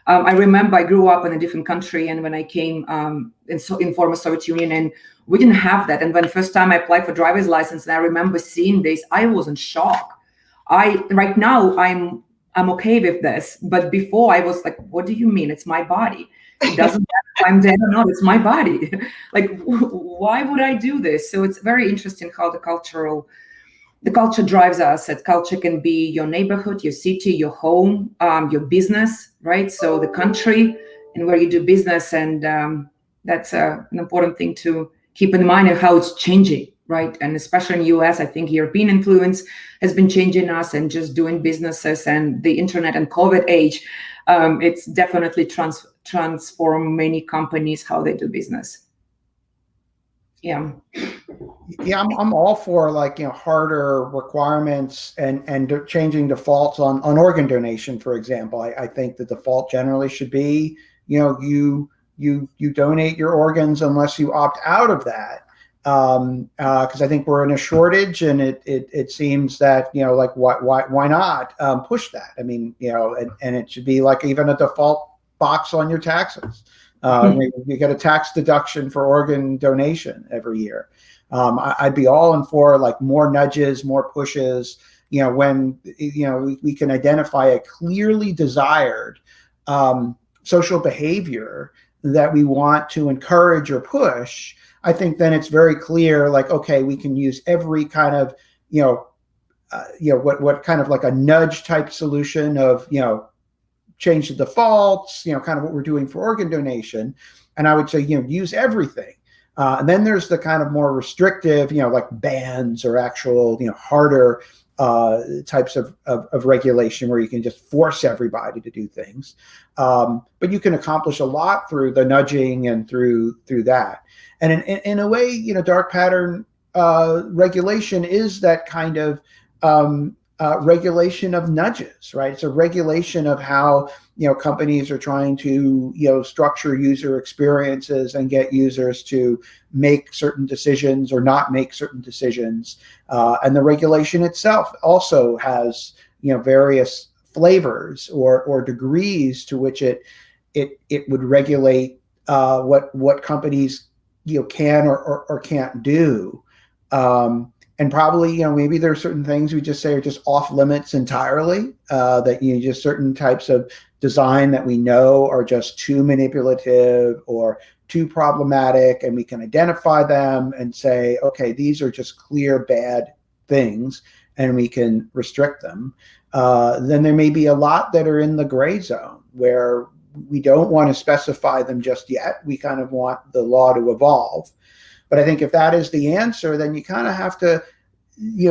C: I remember I grew up in a different country, and when I came in former Soviet Union, and we didn't have that. And when first time I applied for driver's license, and I remember seeing this, I was in shock. Right now I'm okay with this, but before I was like, what do you mean? It's my body. It doesn't matter if I'm dead or not, it's my body. Like, why would I do this? So it's very interesting how the culture drives us. That culture can be your neighborhood, your city, your home, your business, right? So the country and where you do business. And that's an important thing to keep in mind, and how it's changing, right? And especially in the US, I think European influence has been changing us, and just doing businesses, and the internet and COVID age. It's definitely transform many companies, how they do business. Yeah,
A: I'm all for harder requirements and changing defaults on organ donation, for example. I think the default generally should be you donate your organs unless you opt out of that, because I think we're in a shortage, and it seems that why not push that? I mean, and it should be like even a default box on your taxes. You get a tax deduction for organ donation every year. I'd be all in for more nudges, more pushes. When we can identify a clearly desired social behavior that we want to encourage or push, I think then it's very clear, okay, we can use every kind of, what kind of like a nudge type solution of, change the defaults, kind of what we're doing for organ donation. And I would say, use everything. And then there's the kind of more restrictive, like bans or actual, harder types of regulation, where you can just force everybody to do things. But you can accomplish a lot through the nudging and through that. And in a way, dark pattern regulation is that kind of regulation of nudges, right? It's a regulation of how companies are trying to structure user experiences and get users to make certain decisions or not make certain decisions. And the regulation itself also has various flavors or degrees to which it would regulate what companies can or can't do. And probably, maybe there are certain things we just say are just off limits entirely, that just certain types of design that we know are just too manipulative or too problematic, and we can identify them and say, okay, these are just clear bad things, and we can restrict them. Then there may be a lot that are in the gray zone where we don't want to specify them just yet. We kind of want the law to evolve. But I think if that is the answer, then you kind of have to,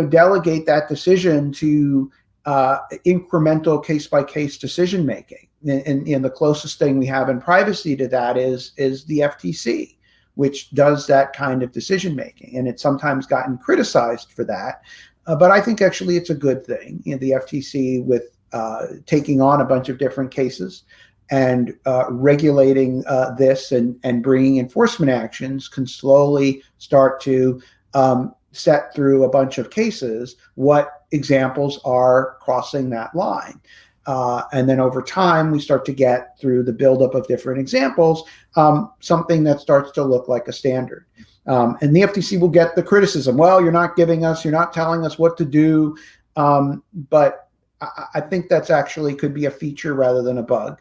A: delegate that decision to incremental case-by-case decision making. And the closest thing we have in privacy to that is the FTC, which does that kind of decision making. And it's sometimes gotten criticized for that. But I think actually it's a good thing. The FTC with taking on a bunch of different cases and regulating this and bringing enforcement actions can slowly start to set through a bunch of cases what examples are crossing that line. And then over time, we start to get through the buildup of different examples, something that starts to look like a standard. And the FTC will get the criticism. Well, you're not telling us what to do. But I think that's actually could be a feature rather than a bug.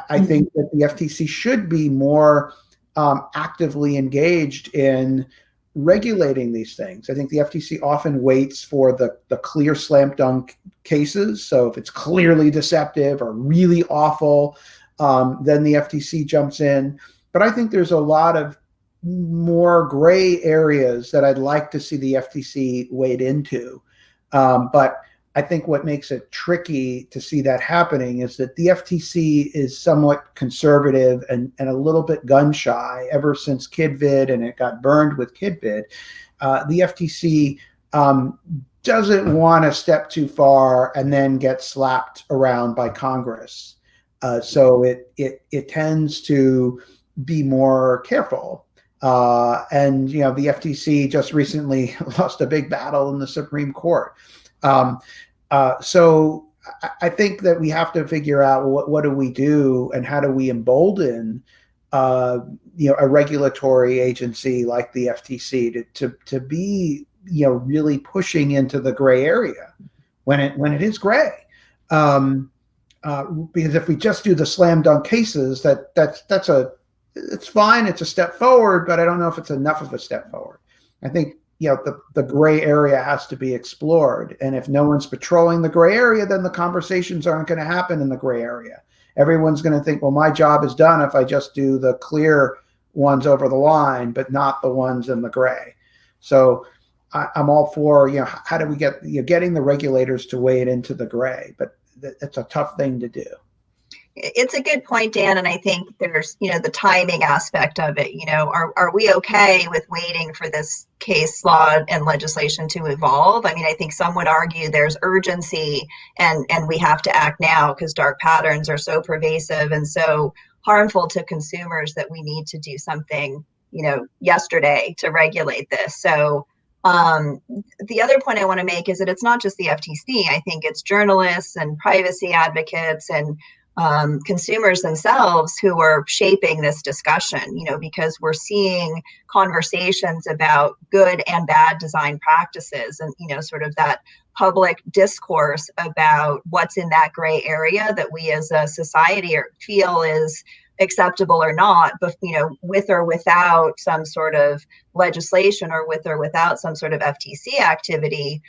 A: I think that the FTC should be more actively engaged in regulating these things. I think the FTC often waits for the clear slam dunk cases. So if it's clearly deceptive or really awful, then the FTC jumps in. But I think there's a lot of more gray areas that I'd like to see the FTC wade into. But I think what makes it tricky to see that happening is that the FTC is somewhat conservative and a little bit gun shy ever since KidVid, and it got burned with KidVid. The FTC doesn't want to step too far and then get slapped around by Congress. So it tends to be more careful. And the FTC just recently lost a big battle in the Supreme Court. So I think that we have to figure out what do we do and how do we embolden a regulatory agency like the FTC to be really pushing into the gray area when it is gray. Because if we just do the slam dunk cases, it's fine. It's a step forward, but I don't know if it's enough of a step forward. I think the gray area has to be explored. And if no one's patrolling the gray area, then the conversations aren't going to happen in the gray area. Everyone's going to think, well, my job is done if I just do the clear ones over the line, but not the ones in the gray. So I'm all for, how do we get, getting the regulators to wade into the gray, but it's a tough thing to do.
B: It's a good point, Dan. And I think there's, the timing aspect of it. Are we okay with waiting for this case law and legislation to evolve? I mean, I think some would argue there's urgency and we have to act now because dark patterns are so pervasive and so harmful to consumers that we need to do something, yesterday to regulate this. So the other point I want to make is that it's not just the FTC. I think it's journalists and privacy advocates and consumers themselves who are shaping this discussion, because we're seeing conversations about good and bad design practices and, sort of that public discourse about what's in that gray area that we as a society feel is acceptable or not, but, with or without some sort of legislation or with or without some sort of FTC activity,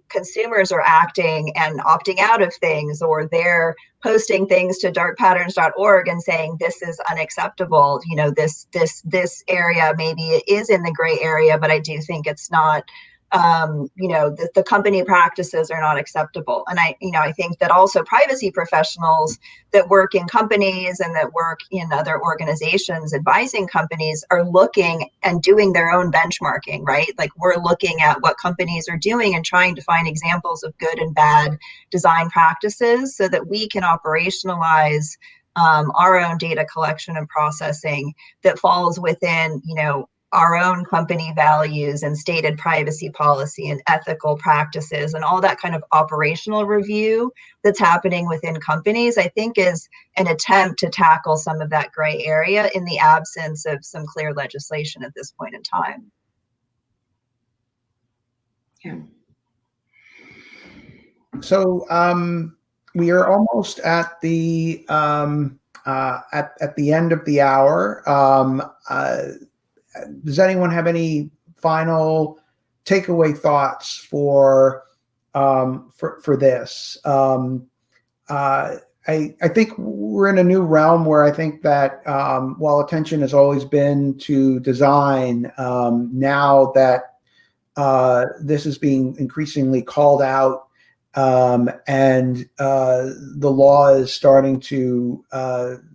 B: consumers are acting and opting out of things, or they're posting things to darkpatterns.org and saying, this is unacceptable. This area, maybe it is in the gray area, but I do think it's not, the company practices are not acceptable. And I think that also privacy professionals that work in companies and that work in other organizations advising companies are looking and doing their own benchmarking, right? Like we're looking at what companies are doing and trying to find examples of good and bad design practices so that we can operationalize our own data collection and processing that falls within, our own company values and stated privacy policy and ethical practices and all that kind of operational review that's happening within companies, I think is an attempt to tackle some of that gray area in the absence of some clear legislation at this point in time.
C: Yeah.
A: So we are almost at the at the end of the hour. Does anyone have any final takeaway thoughts for this? I think we're in a new realm where I think that while attention has always been to design, now that this is being increasingly called out and the law is starting to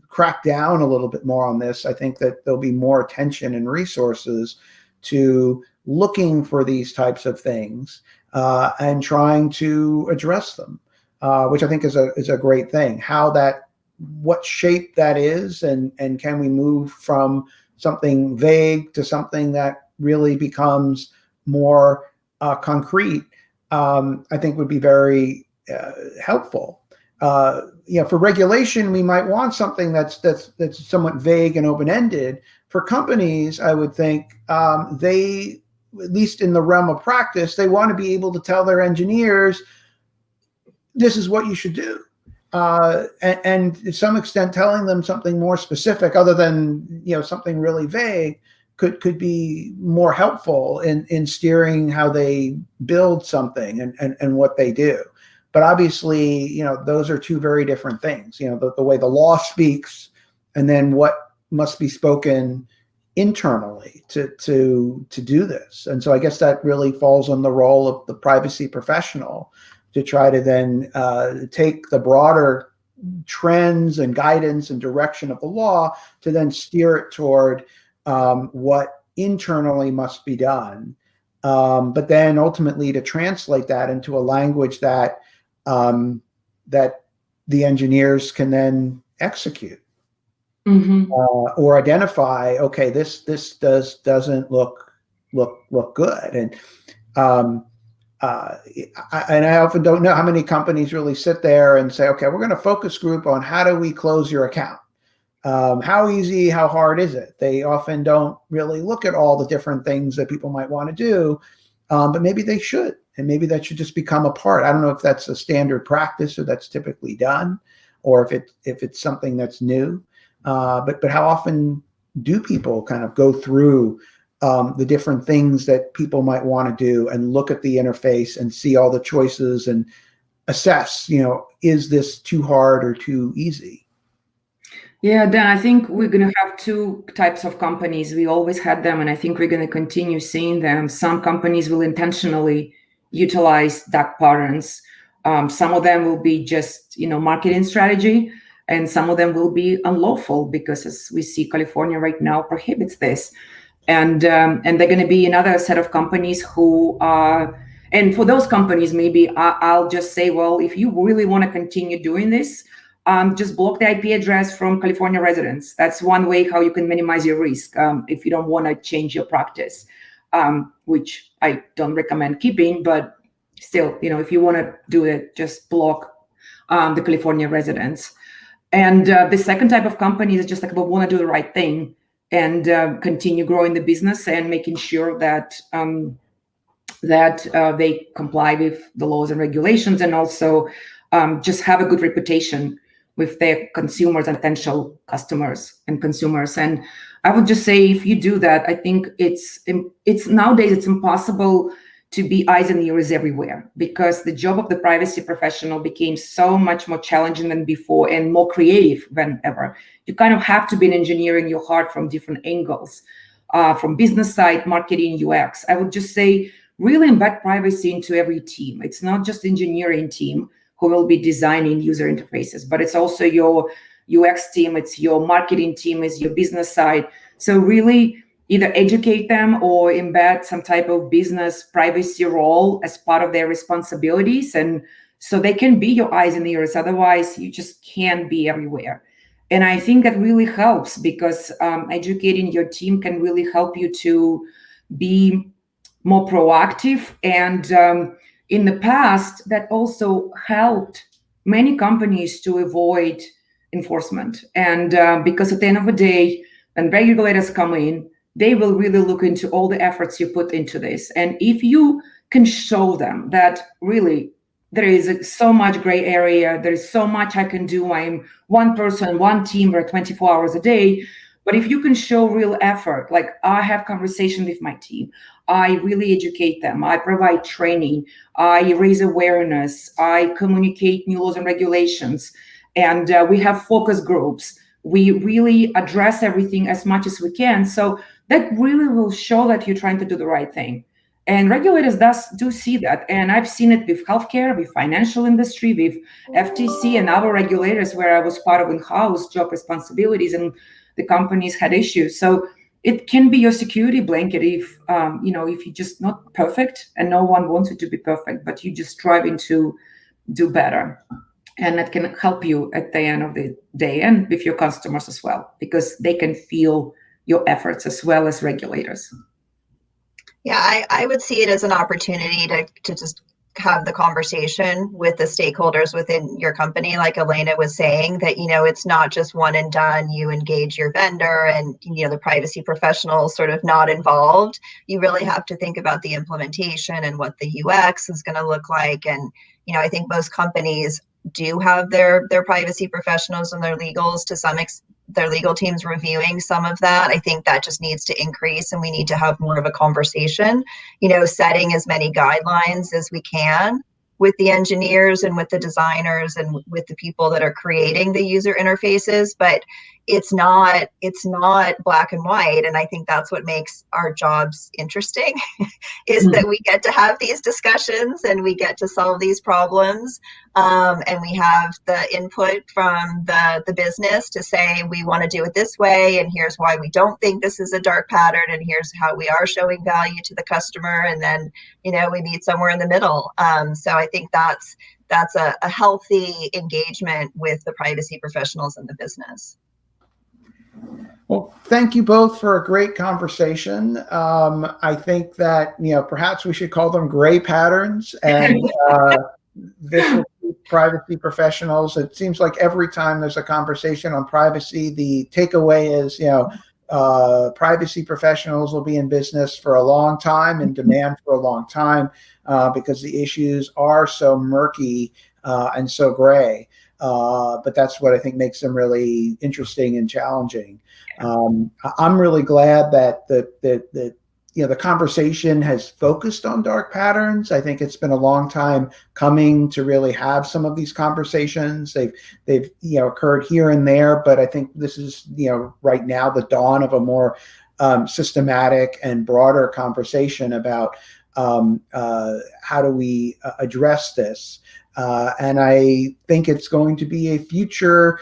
A: crack down a little bit more on this. I think that there'll be more attention and resources to looking for these types of things and trying to address them, which I think is a great thing. What shape that is, and can we move from something vague to something that really becomes more concrete, I think would be very helpful. For regulation, we might want something that's somewhat vague and open-ended. For companies, I would think they, at least in the realm of practice, they want to be able to tell their engineers, this is what you should do. And to some extent, telling them something more specific, other than something really vague, could be more helpful in steering how they build something and what they do. But obviously, those are two very different things. The way the law speaks, and then what must be spoken internally to do this. And so I guess that really falls on the role of the privacy professional to try to then take the broader trends and guidance and direction of the law to then steer it toward what internally must be done, but then ultimately to translate that into a language that the engineers can then execute.
C: Mm-hmm.
A: Or identify, okay, this doesn't look good, and I often don't know how many companies really sit there and say, okay, we're going to focus group on how do we close your account. How easy, how hard is it? They often don't really look at all the different things that people might want to do, but maybe they should, and maybe that should just become a part. I don't know if that's a standard practice or that's typically done, or if it's something that's new. But how often do people kind of go through the different things that people might want to do and look at the interface and see all the choices and assess, is this too hard or too easy?
C: Yeah, Dan, I think we're going to have two types of companies. We always had them, and I think we're going to continue seeing them. Some companies will intentionally utilize dark patterns. Some of them will be just, marketing strategy, and some of them will be unlawful because, as we see, California right now prohibits this. And they're going to be another set of companies who are, and for those companies, maybe I'll just say, well, if you really want to continue doing this, just block the IP address from California residents. That's one way how you can minimize your risk if you don't want to change your practice, which I don't recommend keeping, but still, if you want to do it, just block the California residents. And the second type of company is just like, we want to do the right thing and continue growing the business and making sure that they comply with the laws and regulations, and also just have a good reputation with their consumers and potential customers and consumers. And I would just say, if you do that, I think it's nowadays it's impossible to be eyes and ears everywhere, because the job of the privacy professional became so much more challenging than before and more creative than ever. You kind of have to be engineering your heart from different angles, from business side, marketing, UX. I would just say, really embed privacy into every team. It's not just engineering team who will be designing user interfaces, but it's also your UX team, it's your marketing team, it's your business side. So really either educate them or embed some type of business privacy role as part of their responsibilities, and so they can be your eyes and ears. Otherwise, you just can't be everywhere. And I think that really helps, because educating your team can really help you to be more proactive. And in the past, that also helped many companies to avoid enforcement. And because at the end of the day, when regulators come in, they will really look into all the efforts you put into this. And if you can show them that really there is so much gray area, there is so much I can do, I'm one person, one team, we're 24 hours a day. But if you can show real effort, like I have conversation with my team, I really educate them, I provide training, I raise awareness, I communicate new laws and regulations, and we have focus groups. We really address everything as much as we can. So that really will show that you're trying to do the right thing. And regulators do see that. And I've seen it with healthcare, with financial industry, with FTC and other regulators where I was part of in-house job responsibilities and the companies had issues. So it can be your security blanket if, if you're just not perfect, and no one wants you to be perfect, but you're just striving to do better. And that can help you at the end of the day and with your customers as well, because they can feel your efforts as well as regulators.
B: Yeah, I would see it as an opportunity to just have the conversation with the stakeholders within your company, like Elena was saying, that, it's not just one and done. You engage your vendor and, the privacy professionals sort of not involved. You really have to think about the implementation and what the UX is going to look like. And, I think most companies do have their privacy professionals and their legals to some extent, their legal teams reviewing some of that. I think that just needs to increase, and we need to have more of a conversation, setting as many guidelines as we can with the engineers and with the designers and with the people that are creating the user interfaces. But it's not black and white. And I think that's what makes our jobs interesting is that we get to have these discussions and we get to solve these problems. And we have the input from the business to say, we want to do it this way, and here's why we don't think this is a dark pattern, and here's how we are showing value to the customer. And then, we meet somewhere in the middle. So I think that's a healthy engagement with the privacy professionals in the business.
A: Well, thank you both for a great conversation. I think that, perhaps we should call them gray patterns, and this will keep privacy professionals. It seems like every time there's a conversation on privacy, the takeaway is, privacy professionals will be in business for a long time, in demand for a long time, because the issues are so murky and so gray. But that's what I think makes them really interesting and challenging. I'm really glad that the conversation has focused on dark patterns. I think it's been a long time coming to really have some of these conversations. They've occurred here and there, but I think this is right now the dawn of a more systematic and broader conversation about how do we address this. And I think it's going to be a future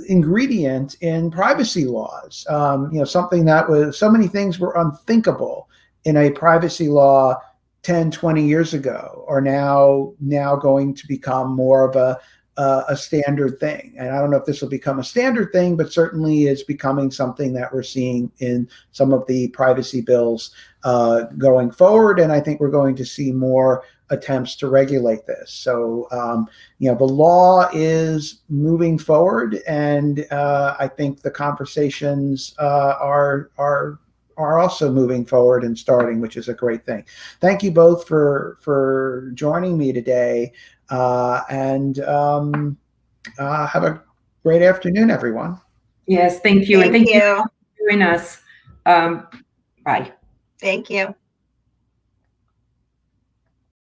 A: ingredient in privacy laws. Something that was, so many things were unthinkable in a privacy law 10, 20 years ago are now going to become more of a standard thing. And I don't know if this will become a standard thing, but certainly is becoming something that we're seeing in some of the privacy bills going forward. And I think we're going to see more attempts to regulate this. So, the law is moving forward, and I think the conversations are also moving forward and starting, which is a great thing. Thank you both for joining me today, and have a great afternoon, everyone.
C: Yes, thank you.
B: Thank
C: And thank
B: you
C: for joining us. Bye.
B: Thank you.